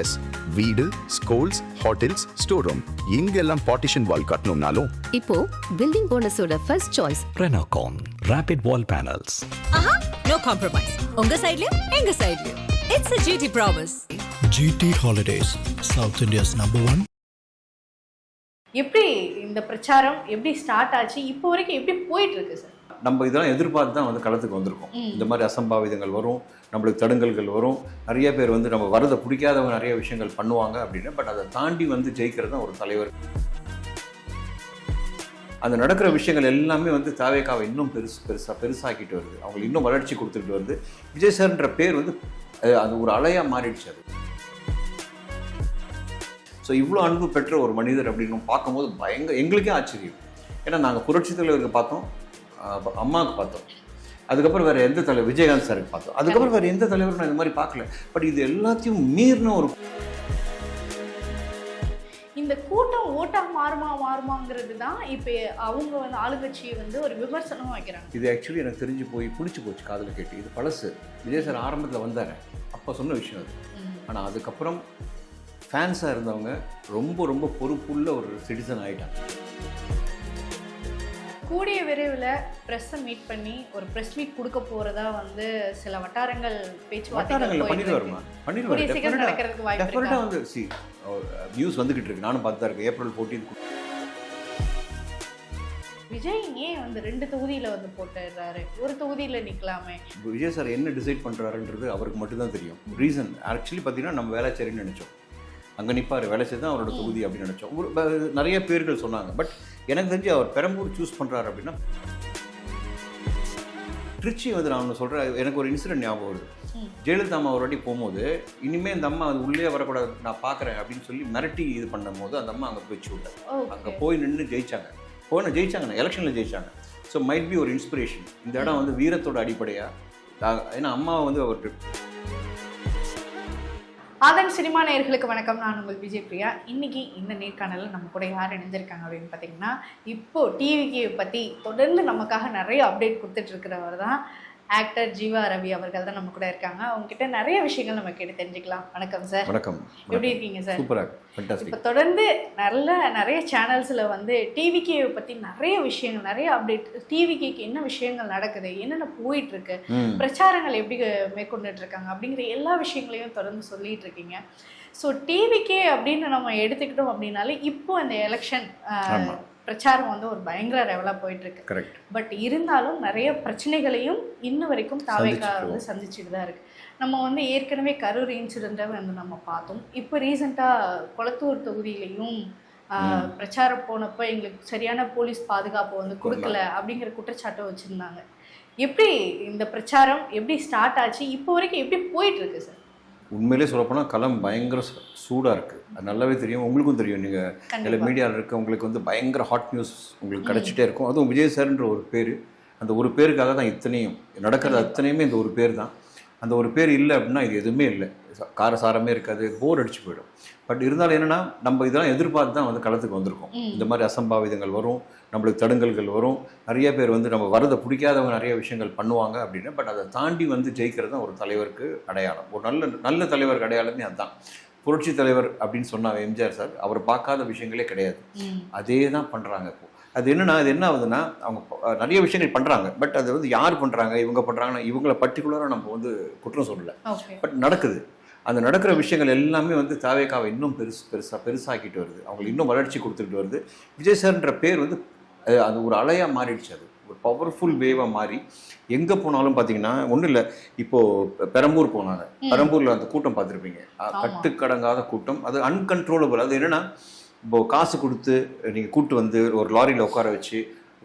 S, வீடு, schools, hotels, store room இங்கெல்லாம் partition wall கட்டணும்னாலும் இப்போ பில்டிங் ஓனர்ஸோட first choice Renocon Rapid Wall Panels. No compromise. உங்க சைடுலயும் எங்க சைடுலயும். It's a GT promise. GT Holidays, South India's #1. எப்படி இந்த பிரச்சாரம் எப்படி ஸ்டார்ட் ஆச்சு, இப்போ வரைக்கும் எப்படி போயிட்டு இருக்கு சார்? நம்ம இதெல்லாம் எதிர்பார்த்து தான் களத்துக்கு வந்திருக்கோம். இந்த மாதிரி அசம்பாவிதங்கள் வரும், நம்மளுக்கு தடுங்கல்கள் வரும், நிறைய பேர் நம்ம வரதை பிடிக்காதவங்க நிறைய விஷயங்கள் பண்ணுவாங்க அப்படின்னு. பட் அதை தாண்டி ஜெயிக்கிறது தான் ஒரு தலைவர். அந்த நடக்கிற விஷயங்கள் எல்லாமே தாவேக்காவை இன்னும் பெருசாக்கிட்டு வருது, அவங்களுக்கு இன்னும் வளர்ச்சி கொடுத்துட்டு வருது. விஜய் சார்ன்ற பேர் அது ஒரு அலையாக மாறிடுச்சு. அது ஸோ இவ்வளோ அன்பு பெற்ற ஒரு மனிதர் அப்படின்னு பார்க்கும்போது எங்களுக்கே ஆச்சரியம். ஏன்னா நாங்கள் புரட்சி தலைவருக்கு பார்த்தோம், அம்மாவுக்கு பார்த்தோம், அதுக்கப்புறம் வேறு எந்த தலைவர், விஜயகாந்த் சாருக்கு பார்த்தோம், அதுக்கப்புறம் வேறு எந்த தலைவரும் நான் இந்த மாதிரி பார்க்கல. பட் இது எல்லாத்தையும் மீறின ஒரு இந்த கூட்டம் ஓட்டா மாறுமாங்கிறது தான் இப்போ அவங்க ஆளுங்கட்சியை ஒரு விமர்சனமாக வைக்கிறாங்க. இது ஆக்சுவலி எனக்கு தெரிஞ்சு பிடிச்சி போச்சு காதில் கேட்டு. இது பழசு. விஜய் சார் ஆரம்பத்தில் வந்தார், அப்போ சொன்ன விஷயம் அது. ஆனால் அதுக்கப்புறம் ஃபேன்ஸாக இருந்தவங்க ரொம்ப ரொம்ப பொறுப்புள்ள ஒரு சிட்டிசன் ஆகிட்டாங்க. கூடிய விரைவில் ப்ரெஸ்ஸை மீட் பண்ணி ஒரு ப்ரெஸ் மீட் கொடுக்க போகிறதா சில வட்டாரங்கள் பேச்சுவார்த்தைகள் பண்ணிட்டு வருமா நடக்கிறதுக்கு வாய்ப்பு நியூஸ் வந்துகிட்டு இருக்கு. நானும் பார்த்து தான் இருக்கேன். April 14 விஜய் ஏன் 2 தொகுதியில் போட்டுறாரு, ஒரு தொகுதியில் நிற்கலாமே? விஜய் சார் என்ன டிசைட் பண்ணுறாருன்றது அவருக்கு மட்டும்தான் தெரியும். ரீசன் ஆக்சுவலி பார்த்தீங்கன்னா நம்ம வேளாச்சேரின்னு நினச்சோம், அங்கே நிற்பார், வேலைச்சேரி தான் அவரோட தொகுதி அப்படின்னு நினச்சோம். நிறைய பேர்கள் சொன்னாங்க. பட் எனக்கு தெரிஞ்சு அவர் பெரம்பூர் சூஸ் பண்ணுறாரு அப்படின்னா திருச்சி நான் ஒன்று சொல்கிறேன். எனக்கு ஒரு இன்சிடென்ட் ஞாபகம் வருது. ஜெயலலிதா அம்மா ஒரு வாட்டி போகும்போது, இனிமேல் இந்த அம்மா உள்ளே வரக்கூடாது, நான் பார்க்குறேன் அப்படின்னு சொல்லி மிரட்டி இது பண்ணும்போது அந்த அம்மா அங்கே போய் விட்டார். அங்கே போய் நின்று ஜெயிச்சாங்க. ஜெயிச்சாங்க, எலெக்ஷனில் ஜெயிச்சாங்க. ஸோ மைட் பி ஒரு இன்ஸ்பிரேஷன். இந்த இடம் வீரத்தோட அடிப்படையாக. ஏன்னா அம்மா அவருக்கு. ஆதன் சினிமா நேயர்களுக்கு வணக்கம். நான் உங்கள் விஜய் பிரியா. இன்னைக்கு இந்த நேர்காணலில் நம்ம கூட யார் இணைஞ்சிருக்காங்க அப்படின்னு பார்த்தீங்கன்னா, இப்போது டிவிக்கு பற்றி தொடர்ந்து நமக்காக நிறைய அப்டேட் கொடுத்துட்ருக்கிறவர் தான் ஆக்டர் ஜீவா ரவி அவர்கள் தான் நம்ம கூட இருக்காங்க. அவங்ககிட்ட நிறைய விஷயங்கள் நம்ம கேட்டு தெரிஞ்சுக்கலாம். வணக்கம் சார். வணக்கம். எப்படி இருக்கீங்க சார்? சூப்பராக. இப்போ தொடர்ந்து நிறைய சேனல்ஸில் டிவிக்கே பற்றி நிறைய விஷயங்கள், நிறைய அப்டேட், டிவிக்கு என்ன விஷயங்கள் நடக்குது, என்னென்ன போயிட்டு இருக்கு, பிரச்சாரங்கள் எப்படி மேற்கொண்டுட்டு இருக்காங்க அப்படிங்கிற எல்லா விஷயங்களையும் தொடர்ந்து சொல்லிட்டு இருக்கீங்க. ஸோ டிவிக்கே அப்படின்னு நம்ம எடுத்துக்கிட்டோம் அப்படின்னாலே இப்போ இந்த எலெக்ஷன் பிரச்சாரம் ஒரு பயங்கர லெவலாக போயிட்டு இருக்கு. கரெக்ட். பட் இருந்தாலும் நிறைய பிரச்சனைகளையும் இன்னும் வரைக்கும் தாவேக்கா சந்திச்சுட்டு தான் இருக்கு. நம்ம ஏற்கனவே கரூர் இன்சிடென்ட்டை நம்ம பார்த்தோம். இப்போ ரீசெண்டாக கொளத்தூர் தொகுதியிலையும் பிரச்சாரம் போனப்போ எங்களுக்கு சரியான போலீஸ் பாதுகாப்பு கொடுக்கல அப்படிங்கிற குற்றச்சாட்டை வச்சுருந்தாங்க. எப்படி இந்த பிரச்சாரம் எப்படி ஸ்டார்ட் ஆச்சு, இப்போ வரைக்கும் எப்படி போயிட்டு இருக்கு சார்? உண்மையிலே சொல்லப்போனால் களம் பயங்கர சூடாக இருக்குது. அது நல்லாவே தெரியும், உங்களுக்கும் தெரியும். நீங்கள் எல்லா மீடியாவில் இருக்க உங்களுக்கு பயங்கர ஹாட் நியூஸ் உங்களுக்கு கிடச்சிட்டே இருக்கும். அதுவும் விஜய் சார்ன்ற ஒரு பேர், அந்த ஒரு பேருக்காக தான் இத்தனையும் நடக்கிறது. அத்தனையுமே இந்த ஒரு பேர் தான். அந்த ஒரு பேர் இல்லை அப்படின்னா இது எதுவுமே இல்லை, காரசாரமே இருக்காது, போர் அடிச்சு போயிடும். பட் இருந்தாலும் என்னென்னா, நம்ம இதெல்லாம் எதிர்பார்த்து தான் களத்துக்கு வந்திருக்கோம். இந்த மாதிரி அசம்பாவிதங்கள் வரும், நம்மளுக்கு தடுங்கல்கள் வரும், நிறைய பேர் நம்ம வரதை பிடிக்காதவங்க நிறைய விஷயங்கள் பண்ணுவாங்க அப்படின்னு. பட் அதை தாண்டி ஜெயிக்கிறது தான் ஒரு தலைவருக்கு அடையாளம். ஒரு நல்ல தலைவருக்கு அடையாளமே அதுதான். புரட்சி தலைவர் அப்படின்னு சொன்னாங்க எம்ஜிஆர் சார், அவர் பார்க்காத விஷயங்களே கிடையாது. அதே தான் பண்ணுறாங்க இப்போ. அது என்னென்னா, அது என்ன ஆகுதுன்னா, அவங்க நிறைய விஷயங்கள் பண்ணுறாங்க. பட் அது யார் பண்ணுறாங்க, இவங்க பண்ணுறாங்கன்னா இவங்களை பர்டிகுலராக நம்ம குற்றம் சொல்லலை. பட் நடக்குது. அந்த நடக்கிற விஷயங்கள் எல்லாமே தாவேக்காவை இன்னும் பெருசாக்கிட்டு வருது, அவங்களுக்கு இன்னும் வளர்ச்சி கொடுத்துட்டு வருது. விஜய் சார்ன்ற பேர் அது ஒரு அலையாக மாறிடுச்சு. அது ஒரு பவர்ஃபுல் வேவாக மாறி எங்கே போனாலும் பார்த்தீங்கன்னா, ஒன்றும் இல்லை, இப்போது பெரம்பூர் போனாங்க. பெரம்பூரில் அந்த கூட்டம் பார்த்துருப்பீங்க, கட்டுக்கடங்காத கூட்டம். அது அன்கன்ட்ரோலபிள். அது என்னென்னா, இப்போது காசு கொடுத்து நீங்கள் கூப்பிட்டு ஒரு லாரியில் உட்கார வச்சு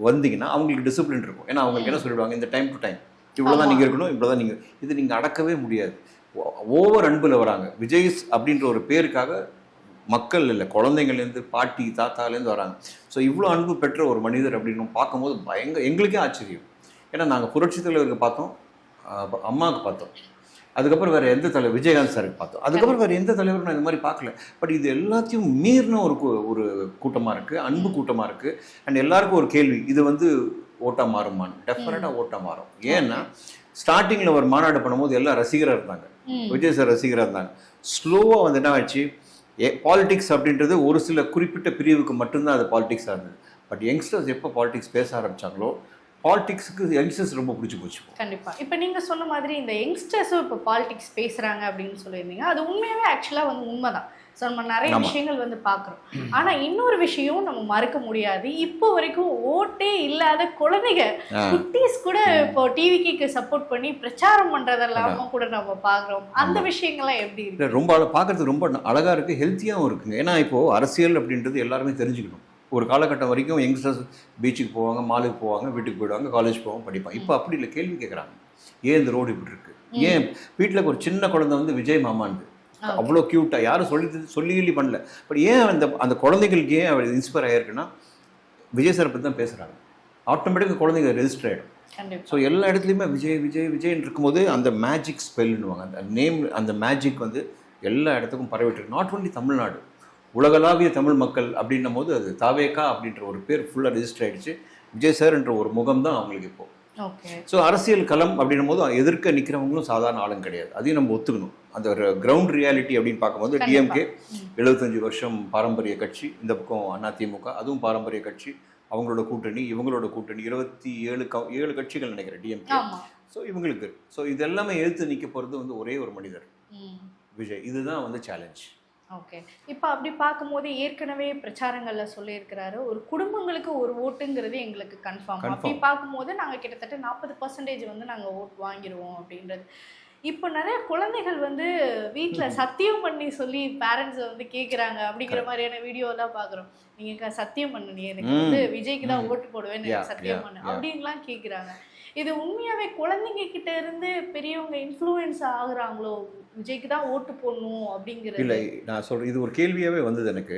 வந்தீங்கன்னா அவங்களுக்கு டிசிப்ளின் இருக்கும். ஏன்னா அவங்களுக்கு என்ன சொல்லிவிடுவாங்க, இந்த டைம் டு டைம் இவ்வளோ தான் நீங்கள் இருக்கணும், இவ்வளோ தான் நீங்கள். இது நீங்கள் அடக்கவே முடியாது. ஓவர் அன்பில் வராங்க. விஜய் அப்படின்ற ஒரு பேருக்காக மக்கள் இல்லை, குழந்தைங்கள்லேருந்து பாட்டி தாத்தாலேருந்து வராங்க. ஸோ இவ்வளோ அன்பு பெற்ற ஒரு மனிதர் அப்படின்னு பார்க்கும்போது எங்களுக்கே ஆச்சரியம். ஏன்னா நாங்கள் புரட்சி தலைவருக்கு பார்த்தோம், அம்மாவுக்கு பார்த்தோம், அதுக்கப்புறம் வேறு எந்த தலைவர், விஜயகாந்த் சாருக்கு பார்த்தோம், அதுக்கப்புறம் வேறு எந்த தலைவரும் நான் இந்த மாதிரி பார்க்கல. பட் இது எல்லாத்தையும் மீறின ஒரு கூட்டமாக இருக்குது, அன்பு கூட்டமாக இருக்குது. அண்ட் எல்லாருக்கும் ஒரு கேள்வி, இது ஓட்டாக மாறுமான்னு. டெஃபினட்டாக ஓட்டாக மாறும். ஏன்னா ஸ்டார்டிங்கில் ஒரு மாநாடு பண்ணும்போது எல்லாம் ரசிகராக இருந்தாங்க, விஜய் சார் ரசிகராக இருந்தாங்க. ஸ்லோவாக வந்து என்ன ஆச்சு, பாலிடிக்ஸ் அப்படின்றது ஒரு சில குறிப்பிட்ட பிரிவுக்கு மட்டும்தான் அது பாலிடிக்ஸாக இருந்தது. பட் யங்ஸ்டர்ஸ் எப்போ பாலிடிக்ஸ் பேச ஆரம்பித்தாங்களோ பாலிடிக்ஸ்க்கு யங்ஸ்டர்ஸ் ரொம்ப பிடிச்சி போச்சு. கண்டிப்பா. இப்போ நீங்க சொன்ன மாதிரி இந்த யங்ஸ்டர்ஸும் இப்போ பாலிடிக்ஸ் பேசுறாங்க அப்படின்னு சொல்லியிருந்தீங்க. அது உண்மையாவே ஆக்சுவலாக வந்து உண்மைதான். ஸோ நம்ம நிறைய விஷயங்கள் வந்து பார்க்குறோம். ஆனால் இன்னொரு விஷயம் நம்ம மறக்க முடியாது, இப்போ வரைக்கும் ஓட்டே இல்லாத குழந்தைங்க குட்டீஸ் கூட இப்போ டிவிக்கு சப்போர்ட் பண்ணி பிரச்சாரம் பண்ணுறதெல்லாம கூட நம்ம பார்க்குறோம். அந்த விஷயங்கள்லாம் எப்படி இருக்கு? ரொம்ப பார்க்கறதுக்கு ரொம்ப அழகாக இருக்குது, ஹெல்த்தியாகவும் இருக்குங்க. ஏன்னா இப்போது அரசியல் அப்படின்றது எல்லாருமே தெரிஞ்சுக்கணும். ஒரு காலகட்டம் வரைக்கும் யங்ஸ்டர்ஸ் பீச்சுக்கு போவாங்க, மாலுக்கு போவாங்க, வீட்டுக்கு போயிடுவாங்க, காலேஜ் போவாங்க, படிப்பாங்க. இப்போ அப்படி இல்லை, கேள்வி கேட்குறாங்க. ஏன் இந்த ரோடு இப்படி இருக்குது, ஏன் வீட்டில் ஒரு சின்ன குழந்தை வந்து விஜய் மாமான்னு அவ்வளோ க்யூட்டாக யாரும் சொல்லி பண்ணல. பட் ஏன் அந்த குழந்தைகளுக்கு ஏன் அவர் இன்ஸ்பயர் ஆகிருக்குன்னா விஜய் சார் பற்றி தான் பேசுகிறாங்க. ஆட்டோமேட்டிக்காக குழந்தைங்க ரெஜிஸ்டர் ஆகிடும். ஸோ எல்லா இடத்துலையுமே விஜய் விஜய் விஜய்ன்னு இருக்கும்போது அந்த மேஜிக் ஸ்பெல்னுவாங்க, அந்த நேம், அந்த மேஜிக் வந்து எல்லா இடத்துக்கும் பரவிட்டு. நாட் ஒன்லி தமிழ்நாடு, உலகளாவிய தமிழ் மக்கள் அப்படின்னும் போது அது தாவேகா அப்படின்ற ஒரு பேர் ஃபுல்லாக ரெஜிஸ்டர் ஆகிடுச்சு. விஜய் சார் என்ற ஒரு முகம் தான் அவங்களுக்கு இப்போது. ஸோ அரசியல் களம் அப்படின்னும் போது எதிர்க்க நிற்கிறவங்களும் சாதாரண ஆளும் கிடையாது, அதையும் நம்ம ஒத்துக்கணும். அந்த ஒரு கிரவுண்ட் ரியாலிட்டி அப்படின்னு பார்க்கும்போது டிஎம்கே 75 வருஷம் பாரம்பரிய கட்சி, இந்த பக்கம் அதிமுக அதுவும் பாரம்பரிய கட்சி, அவங்களோட கூட்டணி இவங்களோட கூட்டணி 27 கட்சிகள் நினைக்கிறேன் டிஎம்கே. ஸோ இவங்களுக்கு ஸோ இது எல்லாமே எதிர்த்து நிற்க போகிறது வந்து ஒரே ஒரு மனிதர் விஜய். இதுதான் வந்து சேலஞ்ச். ஓகே. இப்போ அப்படி பார்க்கும்போது ஏற்கனவே பிரச்சாரங்களில் சொல்லியிருக்கிறாரு, ஒரு குடும்பங்களுக்கு ஒரு ஓட்டுங்கிறது எங்களுக்கு கன்ஃபார்ம். அப்படி பார்க்கும்போது நாங்கள் கிட்டத்தட்ட 40% வந்து நாங்கள் ஓட் வாங்கிடுவோம் அப்படின்றது. இப்போ நிறைய குழந்தைகள் வந்து வீட்டில் சத்தியம் பண்ணி சொல்லி பேரண்ட்ஸை வந்து கேட்குறாங்க அப்படிங்கிற மாதிரியான வீடியோலாம் பார்க்குறோம். நீங்கள் சத்தியம் பண்ணு, எனக்கு வந்து விஜய்க்கு தான் ஓட்டு போடுவேன்னு சத்தியம் பண்ணு அப்படின்லாம் கேட்குறாங்க. இது உண்மையாகவே குழந்தைங்க கிட்ட இருந்து பெரியவங்க இன்ஃப்ளூயன்ஸ் ஆகுறாங்களோ, விஜய்க்கு தான் ஓட்டு போடணும் அப்படிங்கிறது? இல்லை, நான் சொல்கிறேன், இது ஒரு கேள்வியாகவே வந்தது எனக்கு.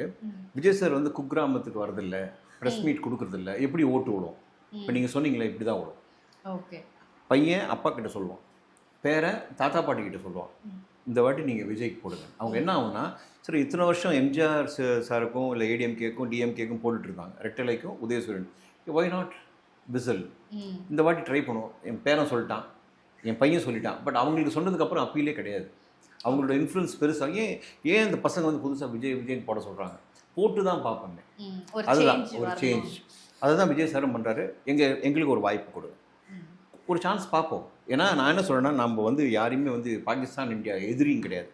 விஜய் சார் வந்து குக்கிராமத்துக்கு வரதில்லை, ப்ரெஸ் மீட் கொடுக்குறதில்ல, எப்படி ஓட்டு விடும்? இப்போ நீங்கள் சொன்னீங்களே இப்படி தான் விடும். ஓகே. பையன் அப்பா கிட்ட சொல்லுவான், பேரை தாத்தா பாட்டி கிட்ட சொல்லுவான், இந்த வாட்டி நீங்கள் விஜய்க்கு போடுங்க. அவங்க என்ன ஆகுனா, சரி இத்தனை வருஷம் எம்ஜிஆர் சாருக்கும் இல்லை ஏடிஎம்கேக்கும் டிஎம்கேக்கும் போட்டுட்ருக்காங்க, ரெட்டலைக்கும் உதயசூரன், ஒய் நாட் விசில், இந்த வாட்டி ட்ரை பண்ணுவோம். என் பேரன் சொல்லிட்டான், என் பையன் சொல்லிட்டான். பட் அவங்களுக்கு சொன்னதுக்கப்புறம் அப்பீலே கிடையாது. அவங்களோட இன்ஃப்ளூயன்ஸ் பெருசாக ஏன் இந்த பசங்க வந்து புதுசாக விஜய்ன்னு போட சொல்கிறாங்க, போட்டு தான் பார்ப்பேன். அதுதான் ஒரு சேஞ்ச். அதை தான் விஜய் சாரும் பண்ணுறாரு. எங்களுக்கு ஒரு வாய்ப்பு கொடு, ஒரு சான்ஸ் பார்ப்போம். ஏன்னா நான் என்ன சொல்கிறேன்னா, நம்ம வந்து யாரையுமே வந்து பாகிஸ்தான் இந்தியா எதிரியும் கிடையாது,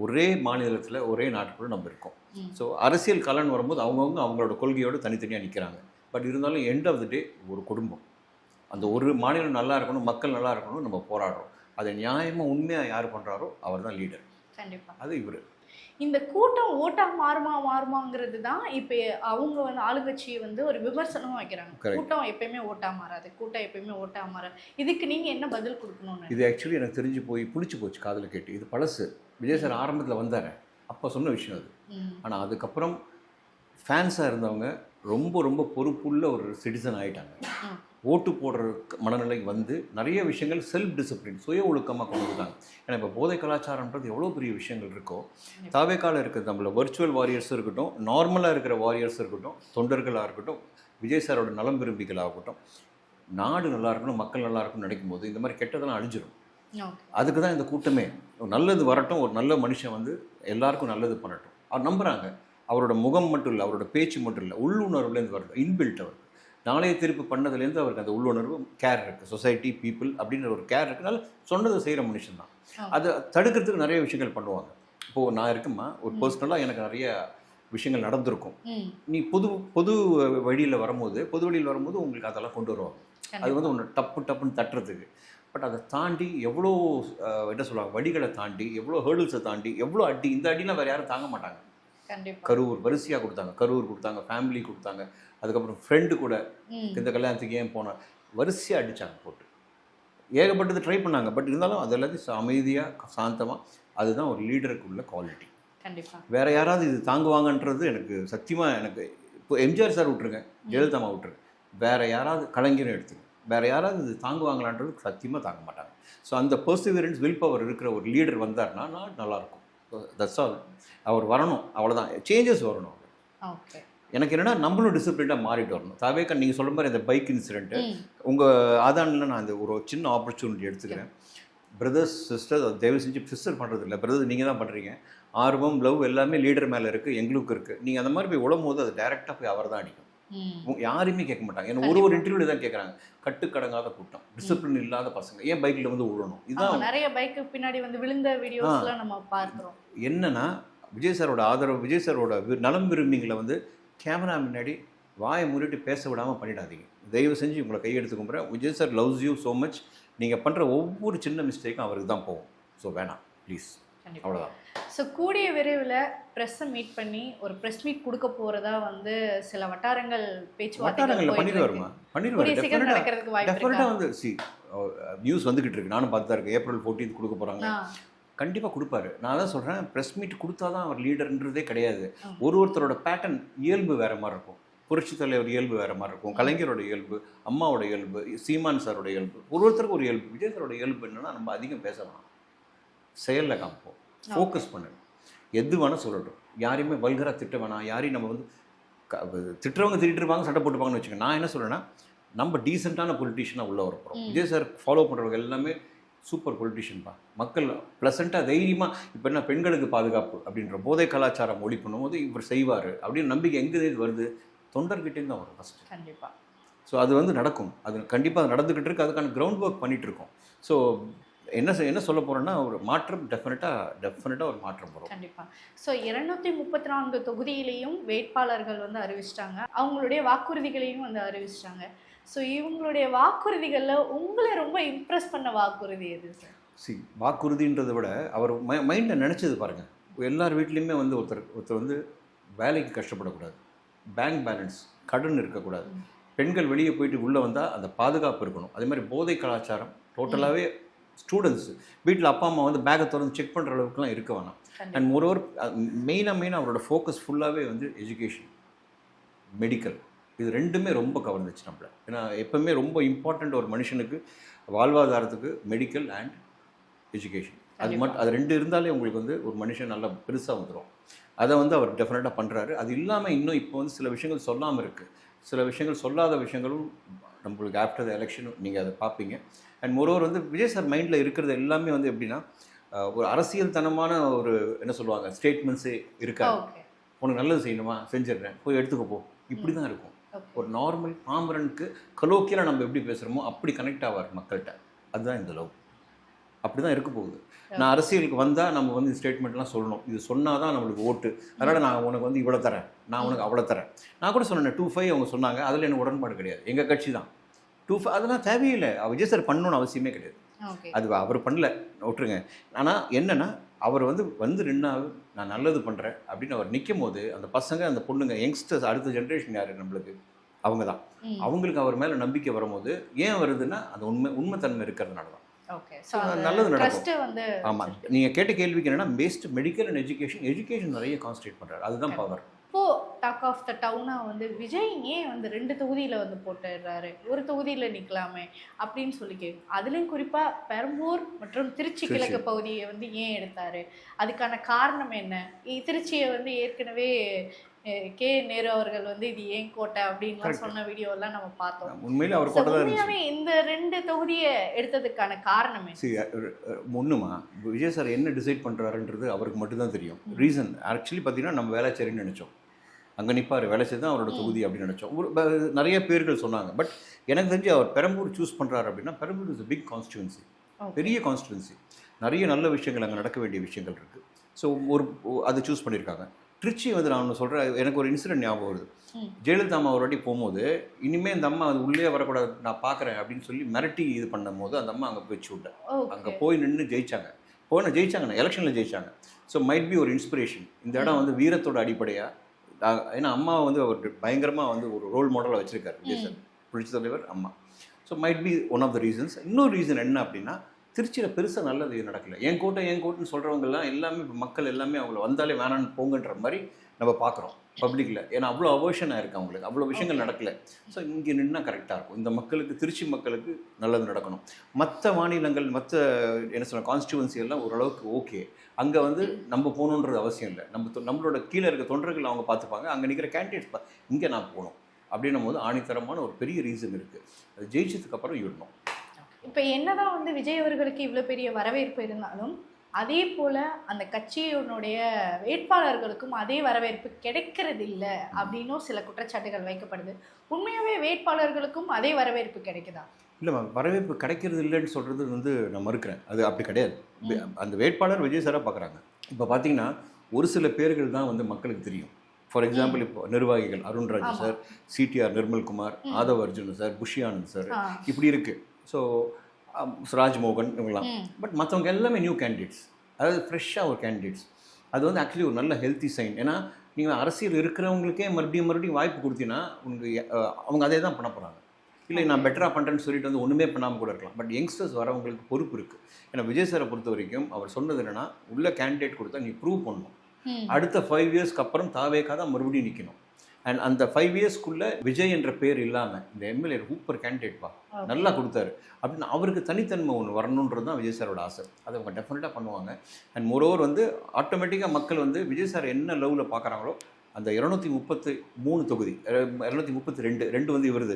ஒரே மாநிலத்தில் ஒரே நாட்டுக்குள்ள நம்ம இருக்கோம். ஸோ அரசியல் கலன் வரும்போது அவங்களோட கொள்கையோடு தனித்தனியாக நிற்கிறாங்க. பட் இருந்தாலும் எண்ட் ஆஃப் த டே ஒரு குடும்பம், அந்த ஒரு மாநிலம் நல்லா இருக்கணும், மக்கள் நல்லா இருக்கணும், நம்ம போராடுறோம். அதை நியாயமாக உண்மையாக யார் பண்ணுறாரோ அவர் தான் லீடர். கண்டிப்பாக. அது இவர். இந்த கூட்டம் ஓட்டாக மாறுமாங்கிறது தான் இப்போ அவங்க வந்து ஆளுங்கட்சியை வந்து ஒரு விமர்சனமாக வைக்கிறாங்க. கூட்டம் எப்பயுமே ஓட்டாக மாறாது, கூட்டம் எப்பயுமே ஓட்டாக மாறாது. இதுக்கு நீங்கள் என்ன பதில் கொடுக்கணும்னு? இது ஆக்சுவலி எனக்கு தெரிஞ்சு பிடிச்சி போச்சு காதில் கேட்டு. இது பழசு. விஜய் சார் ஆரம்பத்தில் வந்தார், அப்போ சொன்ன விஷயம் அது. ஆனால் அதுக்கப்புறம் ஃபேன்ஸாக இருந்தவங்க ரொம்ப ரொம்ப பொறுப்புள்ள ஒரு சிட்டிசன் ஆகிட்டாங்க. ஓட்டு போடுற மனநிலைக்கு வந்து நிறைய விஷயங்கள் செல்ஃப் டிசிப்ளின், சுய ஒழுக்கமாக கொண்டு வந்துட்டாங்க. ஏன்னா இப்போ போதை கலாச்சாரம்ன்றது எவ்வளோ பெரிய விஷயங்கள் இருக்கோ, தாவேக்கால இருக்கிற நம்மள வர்ச்சுவல் வாரியர்ஸும் இருக்கட்டும், நார்மலாக இருக்கிற வாரியர்ஸ் இருக்கட்டும், தொண்டர்களாக இருக்கட்டும், விஜய் சாரோட நலம் விரும்பிகளாகட்டும், நாடு நல்லா இருக்கணும், மக்கள் நல்லா இருக்கணும்னு நினைக்கும் போது இந்த மாதிரி கெட்டதெல்லாம் அழிஞ்சிடும். அதுக்கு தான் இந்த கூட்டமே. நல்லது வரட்டும், ஒரு நல்ல மனுஷன் வந்து எல்லாருக்கும் நல்லது பண்ணட்டும், அவர் நம்புகிறாங்க. அவரோட முகம் மட்டும் இல்லை, அவரோட பேச்சு மட்டும் இல்லை, உள்ளுணர்வுலேருந்து வருது, இன்பில்ட் அவருக்கு. நாளைய திருப்பு பண்ணதுலேருந்து அவருக்கு அந்த உள்ளுணர்வு கேர் இருக்குது, சொசைட்டி பீப்புள் அப்படின்ற ஒரு கேர் இருக்குனால சொன்னதை செய்கிற மனுஷன் தான். அதை தடுக்கிறதுக்கு நிறைய விஷயங்கள் பண்ணுவாங்க. இப்போது நான் இருக்குமா, ஒரு பர்சனலாக எனக்கு நிறைய விஷயங்கள் நடந்திருக்கும். நீ பொது வழியில் வரும்போது உங்களுக்கு அதெல்லாம் கொண்டு வருவாங்க. அது வந்து ஒன்று டப்புன்னு தட்டுறதுக்கு. பட் அதை தாண்டி எவ்வளோ என்ன சொல்லுவாங்க, வழிகளை தாண்டி, எவ்வளோ ஹேர்டில்ஸை தாண்டி, எவ்வளோ அடி, இந்த அடிலாம் வேறு யாரும் தாங்க மாட்டாங்க. கரூர் வரிசையாக கொடுத்தாங்க, கரூர் கொடுத்தாங்க, ஃபேமிலி கொடுத்தாங்க, அதுக்கப்புறம் ஃப்ரெண்டு கூட இந்த கல்யாணத்துக்கு ஏன் போனேன், வரிசையாக அடித்தாங்க போட்டு, ஏகப்பட்டது ட்ரை பண்ணாங்க. பட் இருந்தாலும் அது எல்லாத்தையும் அமைதியாக சாந்தமாக, அதுதான் ஒரு லீடருக்கு உள்ள குவாலிட்டி. வேறு யாராவது இது தாங்குவாங்கன்றது எனக்கு சத்தியமாக, எனக்கு இப்போ எம்ஜிஆர் சார் விட்டுருங்க, ஜெயலலிதா விட்டுருங்க, வேறு யாராவது கலைஞரும் எடுத்துங்க, வேறு யாராவது இது தாங்குவாங்களான்றது சத்தியமாக தாங்க மாட்டாங்க. ஸோ அந்த பர்சிவரன்ஸ், வில் பவர் இருக்கிற ஒரு லீடர் வந்தார்னா நல்லாயிருக்கும். That's all. அவர் வரணும், அவ்வளோதான். சேஞ்சஸ் வரணும். ஓகே. எனக்கு என்னன்னா நம்மளும் டிசிப்ளினாக மாறிட்டு வரணும். தாவேக்கா நீங்கள் சொல்கிற மாதிரி இந்த பைக் இன்சிடென்ட்டு உங்கள் ஆதானில் நான் அந்த ஒரு சின்ன ஆப்பர்ச்சுனிட்டி எடுத்துக்கிறேன். பிரதர்ஸ் சிஸ்டர் தயவு செஞ்சு சிஸ்டர் பண்ணுறது இல்லை, பிரதர் நீங்கள் தான் பண்ணுறீங்க. ஆர்வம் லவ் எல்லாமே லீடர் மேலே இருக்குது, எங்களுக்கு இருக்குது. நீங்கள் அந்த மாதிரி போய் விழும் போது அது டேரெக்டாக போய் அவர் தான் அடிக்கும். யாருமே கேட்க மாட்டாங்க. ஏன்னா ஒரு இன்டர்வியூல தான் கேட்குறாங்க, கட்டுக்கடங்காத கூட்டம், டிசிப்ளின் இல்லாத பசங்க ஏன் பைக்கில் வந்து விழணும். இதுதான் நிறைய பைக்கு பின்னாடி வந்து விழுந்த வீடியோஸ்லாம் நம்ம பார்க்குறோம். என்னன்னா விஜய் சாரோட ஆதரவு, விஜய் சாரோட நலம் விரும்பிங்களை வந்து கேமரா முன்னாடி வாயை மூடிட்டு பேச விடாமல் பண்ணிடாதீங்க. தயவு செஞ்சு உங்களை கையெடுத்து கும்புறேன். Vijay sir loves you so much. நீங்கள் பண்ணுற ஒவ்வொரு சின்ன மிஸ்டேக்கும் அவருக்கு தான் போகும். ஸோ வேணாம் ப்ளீஸ், அவ்வளோதான். ஸோ கூடிய விரைவில் ப்ரெஸ்ஸை மீட் பண்ணி ஒரு ப்ரெஸ் மீட் கொடுக்க போகிறதா வந்து சில வட்டாரங்கள் வட்டாரங்களில் பண்ணிடுவாருமா, பண்ணிடுவாரு. டெஃபினட்டாக வந்து நியூஸ் வந்துக்கிட்டு இருக்கு, நானும் பார்த்து தான் இருக்கேன். April 14 கொடுக்க போகிறாங்க, கண்டிப்பாக கொடுப்பாரு. நான் தான் சொல்கிறேன், ப்ரெஸ் மீட் கொடுத்தா தான் அவர் லீடர்ன்றதே கிடையாது. ஒருத்தரோட பேட்டர்ன் இயல்பு வேறு மாதிரி இருக்கும். புரட்சி தலைவர் இயல்பு வேறு மாதிரி இருக்கும், கலைஞரோட இயல்பு, அம்மாவோட இயல்பு, சீமான் சாரோட இயல்பு, ஒருத்தருக்கு ஒரு இயல்பு. விஜய் சாரோட இயல்பு என்னன்னா நம்ம அதிகம் பேசலாம், செயலில் காமிப்போம், ஃபோக்கஸ் பண்ணணும். எது வேணால் சொல்லட்டும், யாரையுமே வல்கராக திட்ட வேணாம். யாரையும் நம்ம வந்து திட்டுறவங்க திட்டிட்டு இருப்பாங்க, சட்டை போட்டுப்பாங்கன்னு வச்சுக்கோங்க. நான் என்ன சொல்கிறேன்னா, நம்ம டீசெண்டான பொலிட்டீஷியனாக உள்ள வரப்போகிறோம். விஜய் சார் ஃபாலோ பண்ணுறவங்க எல்லாமே சூப்பர் பொலிட்டீஷியன்ப்பா. மக்கள் ப்ளசண்ட்டாக தைரியமாக இப்போ என்ன பெண்களுக்கு பாதுகாப்பு அப்படின்ற போதை கலாச்சாரம் ஒளி பண்ணும்போது இவர் செய்வார் அப்படின்னு நம்பிக்கை எங்கே வருது? தொண்டர்கிட்டேருந்து தான் வரும் ஃபஸ்ட்டு. கண்டிப்பாக. ஸோ அது வந்து நடக்கும், அது கண்டிப்பாக நடந்துக்கிட்டு இருக்குது. அதுக்கான கிரவுண்ட் ஒர்க் பண்ணிகிட்ருக்கோம். ஸோ என்ன சொல்ல போகிறோன்னா, ஒரு மாற்றம் டெஃபினட்டாக ஒரு மாற்றம் வரும் கண்டிப்பாக. ஸோ 234 தொகுதியிலையும் வேட்பாளர்கள் வந்து அறிவிச்சிட்டாங்க, அவங்களுடைய வாக்குறுதிகளையும் வந்து அறிவிச்சிட்டாங்க. ஸோ இவங்களுடைய வாக்குறுதிகளில் உங்களை ரொம்ப இம்ப்ரெஸ் பண்ண வாக்குறுதி எது சார்? வாக்குறுதின்றதை விட அவர் மைண்டில் நினச்சது பாருங்கள். எல்லார் வீட்லேயுமே வந்து ஒருத்தர் வந்து வேலைக்கு கஷ்டப்படக்கூடாது, பேங்க் பேலன்ஸ் கடன் இருக்கக்கூடாது, பெண்கள் வெளியே போயிட்டு உள்ளே வந்தால் அந்த பாதுகாப்பு இருக்கணும். அதே மாதிரி போதை கலாச்சாரம் டோட்டலாகவே ஸ்டூடெண்ட்ஸு வீட்டில் அப்பா அம்மா வந்து பேக்கை திறந்து செக் பண்ணுற அளவுக்குலாம் இருக்க வேணாம். அண்ட் மோரோவர் மெயினாக அவரோட ஃபோக்கஸ் ஃபுல்லாகவே வந்து எஜுகேஷன், மெடிக்கல், இது ரெண்டுமே ரொம்ப கவர்ந்துச்சு நம்மளை. ஏன்னா எப்போவுமே ரொம்ப இம்பார்ட்டண்ட் ஒரு மனுஷனுக்கு வாழ்வாதாரத்துக்கு மெடிக்கல் அண்ட் எஜுகேஷன். அது ரெண்டு இருந்தாலே உங்களுக்கு வந்து ஒரு மனுஷன் நல்லா பெருசாக வந்துடும். அதை வந்து அவர் டெஃபினட்டாக பண்ணுறாரு. அது இல்லாமல் இன்னும் இப்போ வந்து சில விஷயங்கள் சொல்லாமல் இருக்குது, சில விஷயங்கள் சொல்லாத விஷயங்களும் நம்மளுக்கு ஆஃப்டர் த எலெக்ஷன் நீங்கள் அதை பார்ப்பீங்க. அண்ட் மோரோவர் வந்து விஜய் சார் மைண்டில் இருக்கிறது எல்லாமே வந்து எப்படின்னா, ஒரு அரசியல் தனமான ஒரு என்ன சொல்லுவாங்க ஸ்டேட்மெண்ட்ஸே இருக்காது. உனக்கு நல்லது செய்யணுமா, செஞ்சிடுறேன், போய் எடுத்துக்க போ, இப்படி தான் இருக்கும். ஒரு நார்மல் பாமரனுக்கு கலோக்கியில் நம்ம எப்படி பேசுகிறோமோ அப்படி கனெக்ட் ஆவார் மக்கள்கிட்ட. அதுதான் இந்த லவ். அப்படி தான் இருக்க போகுது. நான் அரசியலுக்கு வந்தால் நம்ம வந்து ஸ்டேட்மெண்ட்லாம் சொல்லணும், இது சொன்னால் தான் நம்மளுக்கு ஓட்டு, அதனால் நான் உனக்கு வந்து இவ்வளோ தரேன், நான் உனக்கு அவ்வளோ தரேன். நான் கூட சொன்னேன் 2-5 அவங்க சொன்னாங்க, அதில் எனக்கு உடன்பாடு கிடையாது. எங்கள் கட்சி தான் 2-5, அதெல்லாம் தேவையில்லை. விஜய் சார் பண்ணணும்னு அவசியமே கிடையாது. அது அவர் பண்ணல, விட்டுருங்க. ஆனால் என்னென்னா, அவர் வந்து நின்னாவது நான் நல்லது பண்ணுறேன் அப்படின்னு அவர் நிற்கும் போது அந்த பசங்க, அந்த பொண்ணுங்க, யங்ஸ்டர்ஸ், அடுத்த ஜென்ரேஷன் யார் நம்மளுக்கு, அவங்க தான். அவங்களுக்கு அவர் மேலே நம்பிக்கை வரும்போது ஏன் வருதுன்னா, அந்த உண்மைத்தன்மை இருக்கிறதுனால தான். நல்லது நடக்கும். ஆமாம், நீங்கள் கேட்ட கேள்விக்கு என்னன்னா, பெஸ்ட் மெடிக்கல் அண்ட் எஜுகேஷன் நிறைய கான்சன்ட்ரேட் பண்ணுறாரு, அதுதான் பவர். இப்போ டாக் ஆஃப் த டவுனா வந்து விஜய் ஏன் வந்து 2 தொகுதியில் வந்து போட்டுடுறாரு, ஒரு தொகுதியில் நிற்கலாமே அப்படின்னு சொல்லி கேட்கும். அதுலேயும் குறிப்பாக பெரம்பூர் மற்றும் திருச்சி கிழக்கு பகுதியை வந்து ஏன் எடுத்தார், அதுக்கான காரணம் என்ன? திருச்சியை வந்து ஏற்கனவே கே நேரு அவர்கள் வந்து இது ஏன் கோட்டை அப்படின்னு சொன்ன வீடியோலாம் நம்ம பார்த்தோம். உண்மையிலே அவர் கோட்டை தான் இருந்துச்சு. இந்த 2 தொகுதியை எடுத்ததுக்கான காரணம் ஒன்றுமா, விஜய் சார் என்ன டிசைட் பண்ணுறாருன்றது அவருக்கு மட்டும்தான் தெரியும். ரீசன் ஆக்சுவலி பார்த்தீங்கன்னா, நம்ம வேளச்சேரின்னு நினச்சோம், அங்கே நிற்பார், வேளச்சேரி தான் அவரோட தொகுதி அப்படின்னு நினச்சோம். நிறைய பேர்கள் சொன்னாங்க. பட் எனக்கு தெரிஞ்சு அவர் பெரம்பூர் சூஸ் பண்ணுறாரு அப்படின்னா, பெரம்பூர் இஸ் பிக் கான்ஸ்டிடுவன்சி, பெரிய கான்ஸ்டிடுவன்சி, நிறைய நல்ல விஷயங்கள் அங்கே நடக்க வேண்டிய விஷயங்கள் இருக்குது. ஸோ அதை சூஸ் பண்ணியிருக்காங்க. திருச்சி வந்து நான் ஒன்று சொல்கிறேன், எனக்கு ஒரு இன்சிடென்ட் ஞாபகம் வருது. ஜெயலலிதா அம்மா ஒரு வாட்டி போகும்போது, இனிமேல் இந்த அம்மா உள்ளே வரக்கூடாது, நான் பார்க்குறேன் அப்படின்னு சொல்லி மிரட்டி இது பண்ணும் போது அந்த அம்மா அங்கே வச்சு விட்டேன். அங்கே போய் நின்று ஜெயிச்சாங்க. ஜெயிச்சாங்க, எலெக்ஷனில் ஜெயிச்சாங்க. ஸோ மைட் பி ஒரு இன்ஸ்பிரேஷன். இந்த இடம் வந்து வீரத்தோட அடிப்படையாக, ஏன்னா அம்மா வந்து அவர் பயங்கரமாக வந்து ஒரு ரோல் மாடலாக வச்சுருக்காரு விஜய் சார், புரட்சி தலைவர் அம்மா. So might be one of the reasons. இன்னொரு ரீசன் என்ன அப்படின்னா, திருச்சியில் பெருசாக நல்லது நடக்கல. என் கோட்டைன்னு சொல்கிறவங்கலாம் எல்லாமே இப்போ மக்கள் எல்லாமே அவங்கள வந்தாலே வேணான்னு போங்கன்ற மாதிரி நம்ம பார்க்குறோம் பப்ளிக்கில். ஏன்னா அவ்வளோ அவோஷனாக இருக்குது அவங்களுக்கு, அவ்வளோ விஷயங்கள் நடக்கலை. ஸோ இங்கே நின்னா கரெக்டாக இருக்கும். இந்த மக்களுக்கு, திருச்சி மக்களுக்கு நல்லது நடக்கணும். மற்ற மாநிலங்கள், மற்ற என்ன சொல்ல கான்ஸ்டியூவன்சி எல்லாம் ஓரளவுக்கு ஓகே. அங்கே வந்து நம்ம போகணுன்றது அவசியம் இல்லை. நம்மளோட கீழே இருக்க தொண்டர்கள் அவங்க பார்த்துப்பாங்க. அங்கே நிற்கிற கேண்டிடேட்ஸ் இங்கே நான் போகணும் அப்படின்னும் போது ஆணித்தரமான ஒரு பெரிய ரீசன் இருக்குது. அது ஜெயிச்சதுக்கு அப்புறம் விடணும். இப்போ என்னதான் வந்து விஜய் அவர்களுக்கு இவ்வளோ பெரிய வரவேற்பு இருந்தாலும் அதே போல் அந்த கட்சியினுடைய வேட்பாளர்களுக்கும் அதே வரவேற்பு கிடைக்கிறது இல்லை அப்படின்னும் சில குற்றச்சாட்டுகள் வைக்கப்படுது. உண்மையாகவே வேட்பாளர்களுக்கும் அதே வரவேற்பு கிடைக்குதா? இல்லைம்மா, வரவேற்பு கிடைக்கிறது இல்லைன்னு சொல்கிறது வந்து நான் மறுக்கிறேன். அது அப்படி கிடையாது. அந்த வேட்பாளர் விஜய் சாராக பார்க்குறாங்க. இப்போ பார்த்தீங்கன்னா ஒரு சில பேர்கள் தான் வந்து மக்களுக்கு தெரியும். ஃபார் எக்ஸாம்பிள் இப்போ நிர்வாகிகள் Arunraj sir, CTR Nirmalkumar, Aadhav Arjun sir, Bussy Anand sir, இப்படி இருக்குது. ஸோ ராஜ்மோகன் இவங்களாம். பட் மற்றவங்க எல்லாமே நியூ கேண்டிடேட்ஸ், அதாவது ஃப்ரெஷ்ஷாக ஒரு கேண்டிடேட்ஸ். அது வந்து ஆக்சுவலி ஒரு நல்ல ஹெல்த்தி சைன். ஏன்னா நீங்கள் அரசியல் இருக்கிறவங்களுக்கே மறுபடியும் வாய்ப்பு கொடுத்தீங்கன்னா அவங்க அதே தான் பண்ண போகிறாங்க. இல்லை நான் பெட்டராக பண்ணுறேன்னு சொல்லிட்டு வந்து ஒன்றுமே பண்ணாமல் கூட இருக்கலாம். பட் யங்ஸ்டர்ஸ் வரவங்களுக்கு பொறுப்பு இருக்குது. ஏன்னா விஜய் சாரை பொறுத்த வரைக்கும் அவர் சொன்னது என்னென்னா, உள்ள கேண்டிடேட் கொடுத்தா நீ ப்ரூவ் பண்ணணும். அடுத்த 5 இயர்ஸ்க்கு அப்புறம் தாவேக்கா தான் மறுபடியும் நிற்கணும். அண்ட் அந்த 5 இயர்ஸ்க்குள்ளே விஜய் என்ற பேர் இல்லாமல் இந்த எம்எல்ஏ சூப்பர் கேண்டிடேட்பா நல்லா கொடுத்தாரு அப்படின்னு அவருக்கு தனித்தன்மை ஒன்று வரணுன்றது தான் விஜய் சாரோட ஆசை. அதை அவங்க டெஃபினட்டாக பண்ணுவாங்க. அண்ட் மோரோவர் வந்து ஆட்டோமேட்டிக்காக மக்கள் வந்து விஜய் சார் என்ன லெவலில் பார்க்குறாங்களோ அந்த 233 தொகுதி, 232 வந்து இவருது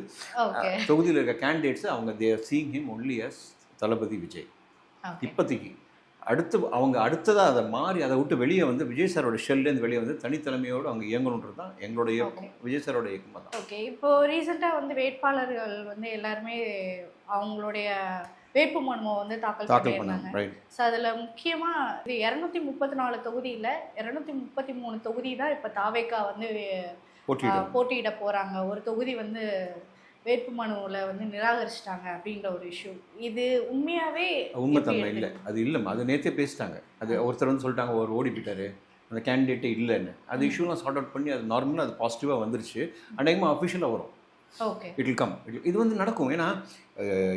தொகுதியில் இருக்க கேண்டிடேட்ஸ் அவங்க தேர் சீயிங் ஹிம் ஒன்லி அஸ் தளபதி விஜய். இப்போதைக்கு அடுத்ததாக அதை மாறி அதை விட்டு வெளியே வந்து விஜய் சாரோட ஷெல்லேருந்து வெளியே வந்து தனித்தலைமையோடு அவங்க இயங்கணுன்றது தான் எங்களோட இயக்கம், விஜய் சாரோட இயக்கமாக தான். ஓகே, இப்போ ரீசெண்டாக வந்து வேட்பாளர்கள் வந்து எல்லாருமே அவங்களுடைய வேட்பு மனுவை வந்து தாக்கல் பண்ணியிருந்தாங்க. ஸோ அதில் முக்கியமாக 234 தொகுதியில் 233 தொகுதி தான் இப்போ தாவேக்கா வந்து போட்டியிட போகிறாங்க. ஒரு தொகுதி வந்து வேட்பு மனுவில் வந்து நிராகரிச்சிட்டாங்க அப்படின்ற ஒரு இஷ்யூ. இது உண்மைத்தன்மை இல்லை. அது இல்லைம்மா, அது நேற்றே பேசிட்டாங்க. அது ஒருத்தர் வந்து சொல்லிட்டாங்க ஒரு ஓடி போயிட்டாரு, அந்த கேண்டிடேட்டே இல்லைன்னு. அது இஷ்யூலாம் சார்ட் அவுட் பண்ணி அது நார்மலாக அது பாசிட்டிவாக வந்துருச்சு. அநேகமாக அஃபிஷியலாக வரும். Okay, it will come. இது வந்து நடக்கும். ஏன்னா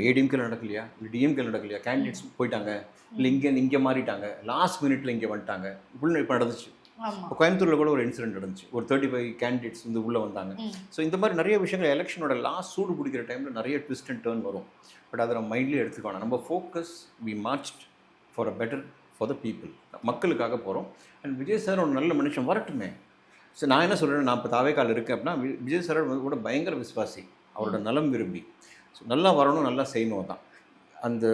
ஏடிஎம்கேல நடக்கலையா, இல்லை டிஎம்கேல நடக்கலையா, கேண்டிடேட்ஸ் போயிட்டாங்க, இல்லை இங்கே மாறிட்டாங்க, லாஸ்ட் மினிட்ல இங்கே வந்துட்டாங்க. இப்போ நடந்துச்சு. இப்போ கோயம்புத்தூரில் கூட ஒரு இன்சிடென்ட் நடந்துச்சு. ஒரு 35 கேண்டிடேட்ஸ் வந்து உள்ளே வந்தாங்க. ஸோ இந்த மாதிரி நிறைய விஷயங்கள் எலெக்ஷனோட லாஸ்ட் சூடு பிடிக்கிற டைமில் நிறைய ட்விஸ்ட் அண்ட் டர்ன் வரும். பட் அதை நம்ம மைண்ட்லேயே எடுத்துக்கணும். நம்ம focus we march for a better for the people. மக்களுக்காக போகிறோம். அண்ட் விஜய் சார் ஒரு நல்ல மனுஷன் வரட்டுமே. ஸோ நான் என்ன சொல்கிறேன், நான் இப்போ தாவேக்கால் இருக்கேன் அப்படின்னா விஜய் சார் கூட பயங்கர விசுவாசி, அவரோட நலம் விரும்பி. ஸோ நல்லா வரணும், நல்லா செய்யணும் தான். அந்த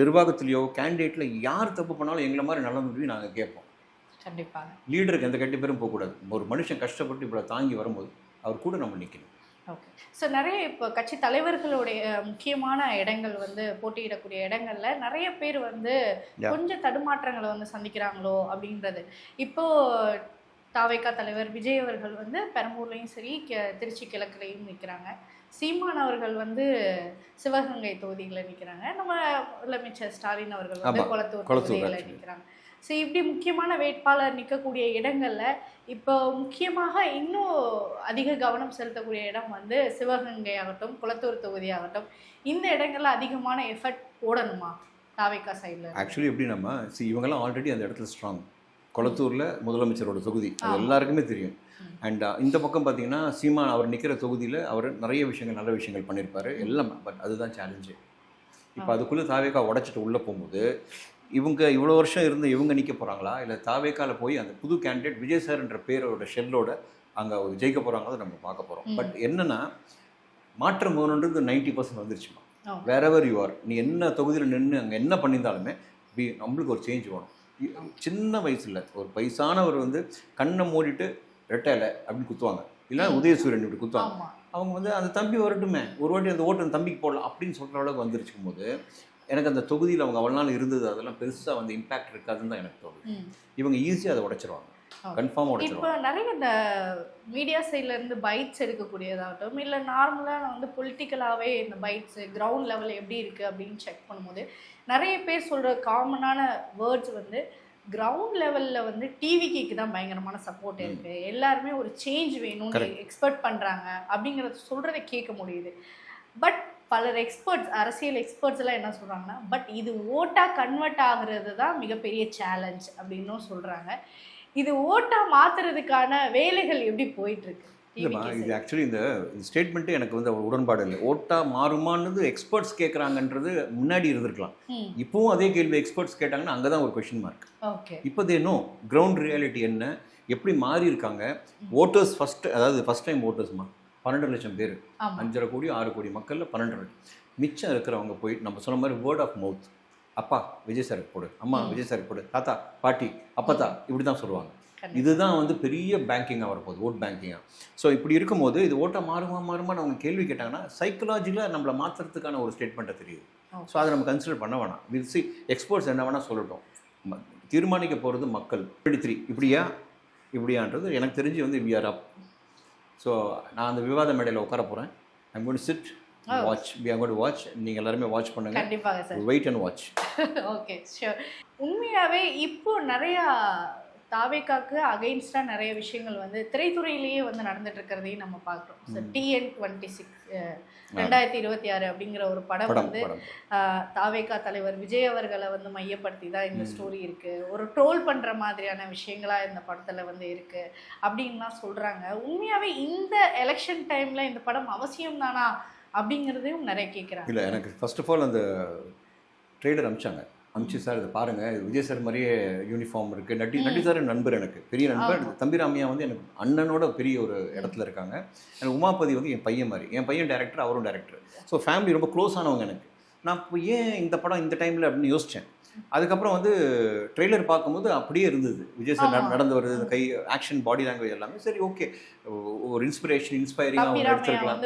நிர்வாகத்துலேயோ கேண்டிடேட்டில் யார் தப்பு பண்ணாலும் எங்களை மாதிரி நலம் விரும்பி நாங்கள் கேட்போம். கண்டிப்பாக லீடருக்கு எந்த கட்டி பேரும் போகக்கூடாது. ஒரு மனுஷன் கஷ்டப்பட்டு இவ்வளோ தாங்கி வரும்போது அவர் கூட நம்ம நிற்கணும். ஓகே, ஸோ நிறைய இப்போ கட்சி தலைவர்களுடைய முக்கியமான இடங்கள் வந்து போட்டியிடக்கூடிய இடங்கள்ல நிறைய பேர் வந்து கொஞ்சம் தடுமாற்றங்களை வந்து சந்திக்கிறாங்களோ அப்படின்றது. இப்போ தாவேக்கா தலைவர் விஜய் அவர்கள் வந்து பெரம்பூர்லேயும் சரி திருச்சி கிழக்குலையும் நிற்கிறாங்க. சீமான் அவர்கள் வந்து சிவகங்கை தொகுதியில் நிற்கிறாங்க. நம்ம முதலமைச்சர் ஸ்டாலின் அவர்கள் வந்து கொளத்தூர் தொகுதியில் நிற்கிறாங்க. ஸோ இப்படி முக்கியமான வேட்பாளர் நிற்கக்கூடிய இடங்களில் இப்போ முக்கியமாக இன்னும் அதிக கவனம் செலுத்தக்கூடிய இடம் வந்து சிவகங்கை ஆகட்டும், குளத்தூர் தொகுதி ஆகட்டும், இந்த இடங்களில் அதிகமான எஃபர்ட் போடணுமா தாவேக்கா சைடில்? ஆக்சுவலி எப்படி நம்ம இவங்கெல்லாம் ஆல்ரெடி அந்த இடத்துல ஸ்ட்ராங். குளத்தூரில் முதலமைச்சரோட தொகுதி அது எல்லாருக்குமே தெரியும். அண்ட் இந்த பக்கம் பார்த்தீங்கன்னா சீமான் அவர் நிற்கிற தொகுதியில் அவர் நிறைய விஷயங்கள் நல்ல விஷயங்கள் பண்ணியிருப்பார் எல்லாம். பட் அதுதான் சேலஞ்சு. இப்போ அதுக்குள்ளே தாவேக்கா உடச்சிட்டு உள்ளே போகும்போது இவங்க இவ்வளோ வருஷம் இருந்து இவங்க நிற்க போகிறாங்களா, இல்லை தாவேக்காவில் போய் அந்த புது கேண்டிடேட் விஜய் சார்ன்ற பேரோட ஷெல்லோட அங்கே ஜெயிக்க போகிறாங்களோ நம்ம பார்க்க போகிறோம். பட் என்னென்னா மாற்றம் போகணுன்றது 90% வந்துருச்சுமா. வேறெவர் யூ ஆர், நீ என்ன தொகுதியில் நின்று அங்கே என்ன பண்ணியிருந்தாலுமே நம்மளுக்கு ஒரு சேஞ்ச் வேணும். சின்ன வயசில் ஒரு வயசானவர் வந்து கண்ணை மூடிட்டு ரெட்டையில அப்படின்னு குத்துவாங்க, இல்லை உதயசூரியன் இப்படி குத்துவாங்க. அவங்க வந்து அந்த தம்பி வரட்டுமே, ஒரு வாட்டி அந்த ஓட்டு அந்த தம்பிக்கு போடலாம் அப்படின்னு சொல்கிற அளவுக்கு வந்துருச்சுக்கும் போது எனக்கு அந்த தொகுதியில் அவங்க அவ்வளோ நாள் இருந்தது அதெல்லாம் பெருசாக வந்து இம்பாக்ட் இருக்காதுன்னு தான் எனக்கு தோணுது. இவங்க ஈஸியாக அதை உடைச்சிருவாங்க, கன்ஃபார்மாக உடைச்சிருவாங்க. இப்போ நிறைய இந்த மீடியா சைட்லேருந்து பைட்ஸ் எடுக்கக்கூடியதாகட்டும், இல்லை நார்மலாக வந்து பொலிட்டிக்கலாகவே இந்த பைட்ஸ் கிரவுண்ட் லெவல் எப்படி இருக்குது அப்படின்னு செக் பண்ணும்போது நிறைய பேர் சொல்கிற காமனான வேர்ட்ஸ் வந்து கிரவுண்ட் லெவலில் வந்து டிவிக்கு தான் பயங்கரமான சப்போர்ட் இருக்குது, எல்லாருமே ஒரு சேஞ்ச் வேணும்னு எக்ஸ்பெக்ட் பண்ணுறாங்க அப்படிங்கிறத சொல்கிறத கேட்க முடியுது. பட் பலர் எக்ஸ்பர்ட்ஸ், அரசியல் எக்ஸ்பர்ட்ஸ் எல்லாம் என்ன சொல்கிறாங்கன்னா, பட் இது ஓட்டாக கன்வெர்ட் ஆகுறது தான் மிகப்பெரிய சேலஞ்ச் அப்படின்னும் சொல்கிறாங்க. இது ஓட்டாக மாற்றுறதுக்கான வேலைகள் எப்படி போயிட்டுருக்கு? இல்லைம்மா, இது ஆக்சுவலி இந்த ஸ்டேட்மெண்ட்டு எனக்கு வந்து உடன்பாடு இல்லை. ஓட்டா மாறுமானது எக்ஸ்பர்ட்ஸ் கேட்குறாங்கன்றது முன்னாடி இருந்திருக்கலாம். இப்போவும் அதே கேள்வி எக்ஸ்பர்ட்ஸ் கேட்டாங்கன்னா அங்கே தான் ஒரு கொஷின் மார்க். ஓகே, இப்போ தேனோ கிரவுண்ட் ரியாலிட்டி என்ன, எப்படி மாறி இருக்காங்க ஓட்டர்ஸ். அதாவது ஃபஸ்ட் டைம் ஓட்டர்ஸ்மா 12 லட்சம் பேர், 5.5 கோடி 6 கோடி மக்களில் 12 லட்சம். மிச்சம் இருக்கிறவங்க போய் நம்ம சொன்ன மாதிரி வேர்ட் ஆஃப் மவுத், அப்பா விஜய் சாருக்கு போடு, அம்மா விஜய் சாருக்கு போடு, தாத்தா பாட்டி அப்பத்தா, இப்படி தான் சொல்லுவாங்க. இதுதான் வந்து பெரிய பேங்கிங்காக வரப்போகுது, ஓட் பேங்கிங்காக. ஸோ இப்படி இருக்கும்போது இது ஓட்டை மாறுமான்னு அவங்க கேள்வி கேட்டாங்கன்னா சைக்கலாஜிக்கலாக நம்மளை மாற்றுறதுக்கான ஒரு ஸ்டேட்மெண்ட்டை தெரியுது. ஸோ அதை நம்ம கன்சிடர் பண்ண வேணாம். வில் சி எக்ஸ்பர்ட்ஸ் என்ன வேணால் சொல்லட்டும், தீர்மானிக்க போகிறது மக்கள். 23 இப்படியான்றது எனக்கு தெரிஞ்சு வந்து வி ஆர் அப். ஸோ நான் அந்த விவாத மேடையில் உட்கார போகிறேன். I'm going to sit watch, we are going to watch. நீங்கள் எல்லாருமே வாட்ச் பண்ணுங்க. கண்டிப்பாக sir, wait and watch. Okay, sure. உண்மையாகவே இப்போ நிறையா தாவேக்காக்கு அகைன்ஸ்டாக நிறைய விஷயங்கள் வந்து திரைத்துறையிலேயே வந்து நடந்துட்டு இருக்கிறதையும் நம்ம பார்க்குறோம். ஸோ TN26 2026 அப்படிங்கிற ஒரு படம் வந்து தாவேக்கா தலைவர் விஜய் அவர்களை வந்து மையப்படுத்தி தான் இந்த ஸ்டோரி இருக்குது. ஒரு ட்ரோல் பண்ணுற மாதிரியான விஷயங்களாக இந்த படத்தில் வந்து இருக்குது அப்படின்லாம் சொல்கிறாங்க. உண்மையாகவே இந்த எலெக்ஷன் டைமில் இந்த படம் அவசியம் தானா அப்படிங்கிறதையும் நிறைய கேட்குறாங்க. இல்லை, எனக்கு ஃபர்ஸ்ட் ஆஃப் ஆல் அந்த ட்ரெய்லர் அமிச்சு சார் இதை பாருங்கள், விஜய் சார் மாதிரியே யூனிஃபார்ம் இருக்குது. நட்டி சார் நண்பர், எனக்கு பெரிய நண்பர். தம்பிராமையா வந்து எனக்கு அண்ணனோட பெரிய ஒரு இடத்துல இருக்காங்க. எனக்கு உமாபதி வந்து என் பையன் மாதிரி. என் பையன் டேரக்டர், அவரும் டேரக்டர். ஸோ ஃபேமிலி ரொம்ப க்ளோஸ் ஆனவங்க எனக்கு. நான் இப்போ ஏன் இந்த படம் இந்த டைமில் அப்படின்னு யோசித்தேன். அதுக்கப்புறம் வந்து ட்ரெய்லர் பார்க்கும்போது அப்படியே இருந்தது. விஜய் சார் நடந்து வருது, கை ஆக்ஷன், பாடி லாங்குவேஜ் எல்லாமே சரி, ஓகே, ஒரு இன்ஸ்பிரேஷனிங்காக அவங்க எடுத்துருக்கலாம்.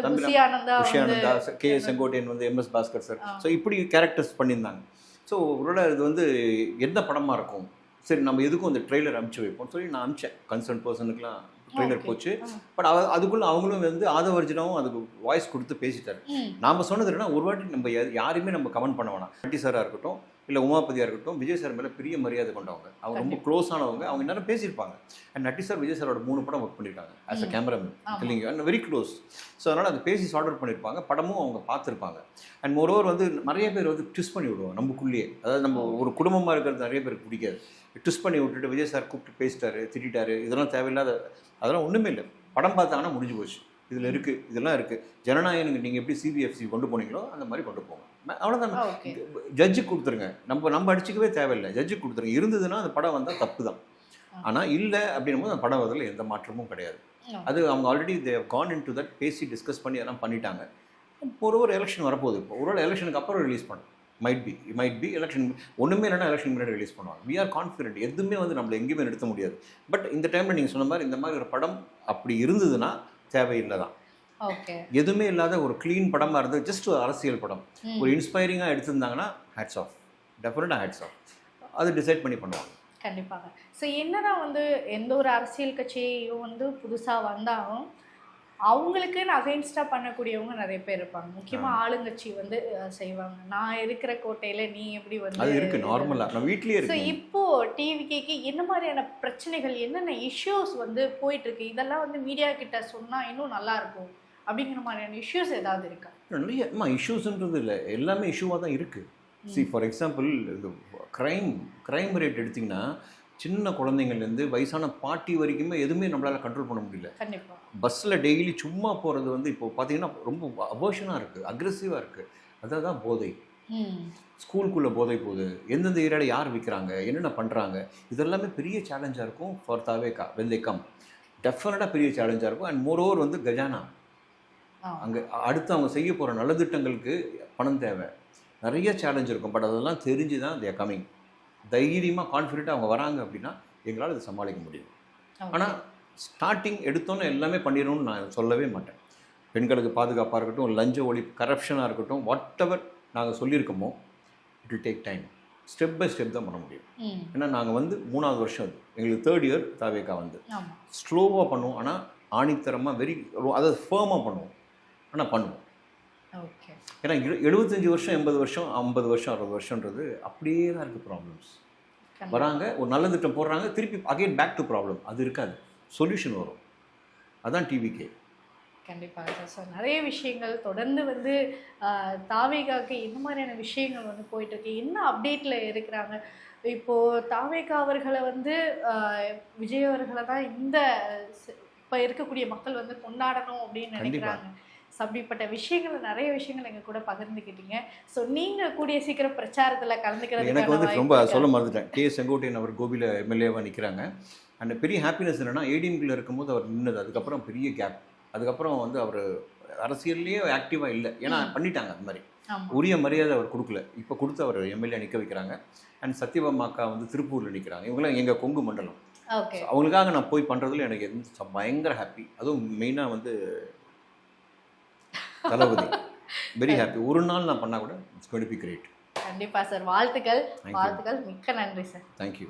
புஷியானந்தா, K.A. செங்கோட்டையன் வந்து MS பாஸ்கர் சார். ஸோ இப்படி கேரக்டர்ஸ் பண்ணியிருந்தாங்க. ஸோ ஒருவேளை இது வந்து எந்த படமாக இருக்கும், சரி நம்ம எதுக்கும் அந்த ட்ரெய்லர் அனுப்பிச்சு வைப்போம் சொல்லி நான் அனுப்பிச்சேன். கன்சர்ன் பர்சனுக்குலாம் ட்ரெய்லர் போச்சு. பட் அதுக்குள்ளே அவங்களும் வந்து ஆதவர்ஜனாவும் அதுக்கு வாய்ஸ் கொடுத்து பேசிட்டாரு. நாம் சொன்னது என்னன்னா, ஒரு வாட்டி நம்ம யாருமே நம்ம கமெண்ட் பண்ண வேணாம். நட்டி சாராக இருக்கட்டும், இல்லை உமாபதியாக இருக்கட்டும், விஜய் சார் மேலே பெரிய மரியாதை கொண்டவங்க, அவங்க ரொம்ப க்ளோஸ் ஆனவங்க. அவங்க எல்லாரும் பேசியிருப்பாங்க. அண்ட் நட்டி சார் விஜய் சாரோட 3 படம் ஒர்க் பண்ணியிருக்காங்க ஆஸ் அ கேமராமேன், இல்லைங்க, அண்ட் வெரி க்ளோஸ். ஸோ அதனால் அது பேசி ஆர்டர் பண்ணியிருப்பாங்க, படமும் அவங்க பார்த்துருப்பாங்க. அண்ட் மோரோவர் வந்து நிறைய பேர் வந்து ட்விஸ்ட் பண்ணி விடுவோம் நமக்குள்ளேயே. அதாவது நம்ம ஒரு குடும்பமாக இருக்கிறது நிறைய பேருக்கு பிடிக்காது. ட்விஸ்ட் பண்ணி விட்டுட்டு விஜய் சார் கூப்பிட்டு பேசிட்டாரு, திட்டாரு, இதெல்லாம் தேவையில்லாத, அதெல்லாம் ஒன்றுமே இல்லை. படம் பார்த்தாங்கன்னா முடிஞ்சு போச்சு. இதில் இருக்குது, இதெல்லாம் இருக்குது. ஜனநாயகம் நீங்கள் எப்படி CBFC கொண்டு போனீங்களோ அந்த மாதிரி கொண்டு போங்க, அவ்வளோதான். ஜட்ஜுக்கு கொடுத்துருங்க, நம்ம அடிச்சுக்கவே தேவையில்லை, ஜட்ஜுக்கு கொடுத்துருங்க. இருந்ததுன்னா அந்த படம் வந்தால் தப்பு தான். ஆனால் இல்லை அப்படின்னும் போது அந்த படம் வரதில் எந்த மாற்றமும் கிடையாது. அது அவங்க already they have gone into that தட், பேசி டிஸ்கஸ் பண்ணி அதெல்லாம் பண்ணிட்டாங்க. ஒரு எலெக்ஷன் வரப்போகுது. இப்போ ஒரு எலெக்ஷனுக்கு அப்புறம் ரிலீஸ் பண்ணும். மைட் பி எலெக்ஷன் ஒன்றுமே இல்லைன்னா எலெக்ஷன் முன்னாடி ரிலீஸ் பண்ணுவாங்க. We are confident. எதுவுமே வந்து நம்மளை எங்கேயுமே நிறுத்த முடியாது. பட் இந்த டைமில் நீங்கள் சொன்ன மாதிரி இந்த மாதிரி ஒரு படம் அப்படி இருந்ததுன்னா தேவையில்லை தான். எதுவுமே இல்லாத ஒரு க்ளீன் படமாக இருந்தது, ஜஸ்ட் ஒரு அரசியல் படம், ஒரு இன்ஸ்பைரிங்காக எடுத்திருந்தாங்கன்னா ஹேட்ஸ் ஆஃப், டெஃபினட்டாக ஹேட்ஸ் ஆஃப். அது டிசைட் பண்ணி பண்ணுவாங்க கண்டிப்பாக. ஸோ என்னன்னா வந்து எந்த ஒரு அரசியல் கட்சியும் வந்து புதுசாக வந்தாலும் அவங்களுக்குன்னு அகைன்ஸ்டாக பண்ணக்கூடியவங்க நிறைய பேர் இருப்பாங்க. முக்கியமாக ஆளுங்கட்சி வந்து செய்வாங்க. நான் இருக்கிற கோட்டையில் நீ எப்படி வந்து அது இருக்கு நார்மலாக, நான் வீட்லேயே இருக்கு. ஸோ இப்போது டிவிகேக்கு என்ன மாதிரியான பிரச்சனைகள், என்னென்ன இஷ்யூஸ் வந்து போயிட்டுருக்கு, இதெல்லாம் வந்து மீடியா கிட்ட சொன்னால் இன்னும் நல்லாயிருக்கும் அப்படிங்கிற மாதிரியான இஷ்யூஸ் ஏதாவது இருக்கா? நிறைய இஷ்யூஸ்ன்றது இல்லை, எல்லாமே இஷ்யூவாக தான் இருக்குது. ஃபார் எக்ஸாம்பிள் இந்த க்ரைம் ரேட் எடுத்திங்கன்னா சின்ன குழந்தைங்கள்லேருந்து வயசான பாட்டி வரைக்குமே எதுவுமே நம்மளால் கண்ட்ரோல் பண்ண முடியல. பஸ்ஸில் டெய்லி சும்மா போகிறது வந்து இப்போ பார்த்தீங்கன்னா ரொம்ப அபோஷனாக இருக்குது, அக்ரெசிவாக இருக்குது. அதான் போதை. ஸ்கூலுக்குள்ளே போதை போகுது, எந்தெந்த ஏரியாவில் யார் விற்கிறாங்க, என்னென்ன பண்ணுறாங்க, இதெல்லாமே பெரிய சேலஞ்சாக இருக்கும் for TVK when they come. டெஃபினட்டாக பெரிய சேலஞ்சாக இருக்கும். அண்ட் மோரோவர் வந்து கஜானா, அங்கே அடுத்து அவங்க செய்ய போகிற நலத்திட்டங்களுக்கு பணம் தேவை, நிறைய சேலஞ்ச் இருக்கும். பட் அதெல்லாம் தெரிஞ்சு தான் தே ஆர் கமிங். தைரியமாக கான்ஃபிடென்ட்டாக அவங்க வராங்க அப்படின்னா எங்களால் இதை சமாளிக்க முடியும். ஆனால் ஸ்டார்டிங் எடுத்தோன்னே எல்லாமே பண்ணிடணும்னு நான் சொல்லவே மாட்டேன். பெண்களுக்கு பாதுகாப்பாக இருக்கட்டும், லஞ்ச ஒழிப்பு, கரப்ஷனாக இருக்கட்டும், வாட் எவர் நாங்கள் சொல்லியிருக்கோமோ it will take time. Step by step தான் பண்ண முடியும். ஏன்னா நாங்கள் வந்து 3வது வருஷம், அது எங்களுக்கு 3rd இயர் தாவேகா வந்து ஸ்லோவாக பண்ணுவோம். ஆனால் ஆணித்தரமாக அதாவது ஃபேமாக பண்ணுவோம். ஆனால் பண்ணுவோம். ஏன்னா 75 வருஷம் 80 வருஷம் 50 வருஷம் 60 வருஷன்றது அப்படியே தான் இருக்குது. ப்ராப்ளம்ஸ் வராங்க, ஒரு நல்ல திட்டம் போடுறாங்க, திருப்பி அகைன் பேக் டு ப்ராப்ளம். அது இருக்காது, சொல்யூஷன் வரும். அதான் டிவிகே. கண்டிப்பாக சார். ஸோ நிறைய விஷயங்கள் தொடர்ந்து வந்து தாவேகாவுக்கு என்ன மாதிரியான விஷயங்கள் வந்து போயிட்டுருக்கு, என்ன அப்டேட்டில் இருக்கிறாங்க. இப்போது தாவேகா அவர்களை வந்து விஜய் அவர்களை தான் இந்த இப்போ இருக்கக்கூடிய மக்கள் வந்து கொண்டாடணும் அப்படின்னு நினைக்கிறாங்க. ஸோ அப்படிப்பட்ட விஷயங்கள் நிறைய விஷயங்கள் எங்கள் கூட பகிர்ந்துக்கிட்டீங்க. ஸோ நீங்கள் கூடிய சீக்கிரம் பிரச்சாரத்தில் கலந்துக்கிறது எனக்கு வந்து ரொம்ப சொல்ல மறந்துட்டேன். கே செங்கோட்டையன் அவர் கோபியில் எம்எல்ஏவாக நிற்கிறாங்க. அண்ட் பெரிய ஹாப்பினஸ் என்னென்னா ஏடிஎம்கில் இருக்கும்போது அவர் நின்னது, அதுக்கப்புறம் பெரிய கேப். அதுக்கப்புறம் வந்து அவர் அரசியல்லையே ஆக்டிவாக இல்லை, ஏன்னா பண்ணிட்டாங்க அது மாதிரி. உரிய மரியாதை அவர் கொடுக்கல. இப்போ கொடுத்து அவர் எம்எல்ஏ நிற்க வைக்கிறாங்க. அண்ட் சத்யபாமா அக்கா வந்து திருப்பூரில் நிற்கிறாங்க. இவங்களாம் எங்கள் கொங்கு மண்டலம். அவங்களுக்காக நான் போய் பண்ணுறதுல எனக்கு பயங்கர ஹாப்பி. அதுவும் மெயினாக வந்து தளபதி வெரி ஹாப்பி. ஒரு நாள் நான் பண்ணால் கூட it's going to be great. கண்டிப்பாக சார். வாழ்த்துக்கள், வாழ்த்துக்கள். மிக்க நன்றி சார். தேங்க்யூ.